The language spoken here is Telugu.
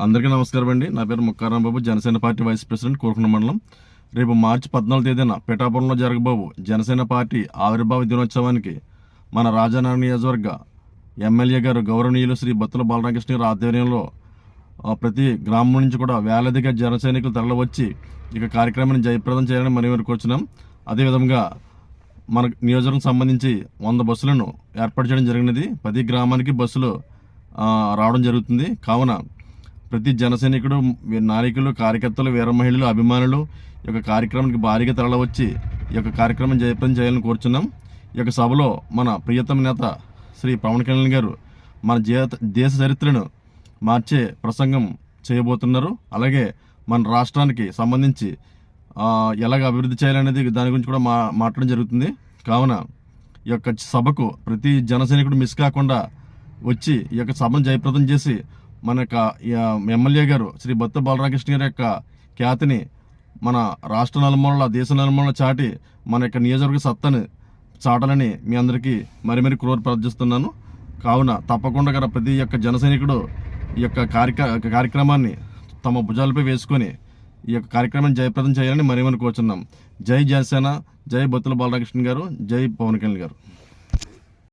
అందరికీ నమస్కారం అండి. నా పేరు ముక్కారాం బాబు, జనసేన పార్టీ వైస్ ప్రెసిడెంట్, కోరుకున్న మండలం. రేపు మార్చి 14వ తేదీన పిఠాపురంలో జరగబోవు జనసేన పార్టీ ఆవిర్భావ దినోత్సవానికి మన రాజానగరం నియోజకవర్గ ఎమ్మెల్యే గారు గౌరవనీయులు శ్రీ బత్తుల బాలరామకృష్ణ గారి ఆధ్వర్యంలో ప్రతి గ్రామం నుంచి కూడా వేలాదిగా జన సైనికులు తరలివచ్చి ఇక కార్యక్రమాన్ని జయప్రదం చేయాలని మనం కోరుచున్నాం. అదేవిధంగా మన నియోజకవర్గం సంబంధించి 100 బస్సులను ఏర్పాటు చేయడం జరిగినది. ప్రతి గ్రామానికి బస్సులు రావడం జరుగుతుంది. కావున ప్రతి జన సైనికుడు, నాయకులు, కార్యకర్తలు, వీర మహిళలు, అభిమానులు ఈ యొక్క కార్యక్రమానికి భారీగా తరలివచ్చి ఈ యొక్క కార్యక్రమం జయప్రదం చేయాలని కోరుచున్నాం. ఈ యొక్క సభలో మన ప్రియతమ నేత శ్రీ పవన్ కళ్యాణ్ గారు మన దేశ చరిత్రను మార్చే ప్రసంగం చేయబోతున్నారు. అలాగే మన రాష్ట్రానికి సంబంధించి ఎలాగ అభివృద్ధి చేయాలనేది దాని గురించి కూడా మాట్లాడడం జరుగుతుంది. కావున ఈ యొక్క సభకు ప్రతి జన సైనికుడు మిస్ కాకుండా వచ్చి ఈ యొక్క సభను జయప్రదం చేసి మన యొక్క ఎమ్మెల్యే గారు శ్రీ బత్తుల బాలరామకృష్ణ గారి యొక్క ఖ్యాతిని మన రాష్ట్ర నలుమూలల, దేశ నలుమూలల చాటి మన యొక్క నియోజకవర్గ సత్తాని చాటాలని మీ అందరికీ మరి ప్రార్థిస్తున్నాను. కావున తప్పకుండా గల ప్రతి యొక్క జన సైనికుడు ఈ యొక్క కార్యక్రమాన్ని తమ భుజాలపై వేసుకొని ఈ యొక్క కార్యక్రమాన్ని జయప్రదం చేయాలని మరి కోరుచున్నాం. జై జనసేన, జై బత్తుల బాలరామకృష్ణ గారు, జై పవన్ కళ్యాణ్ గారు.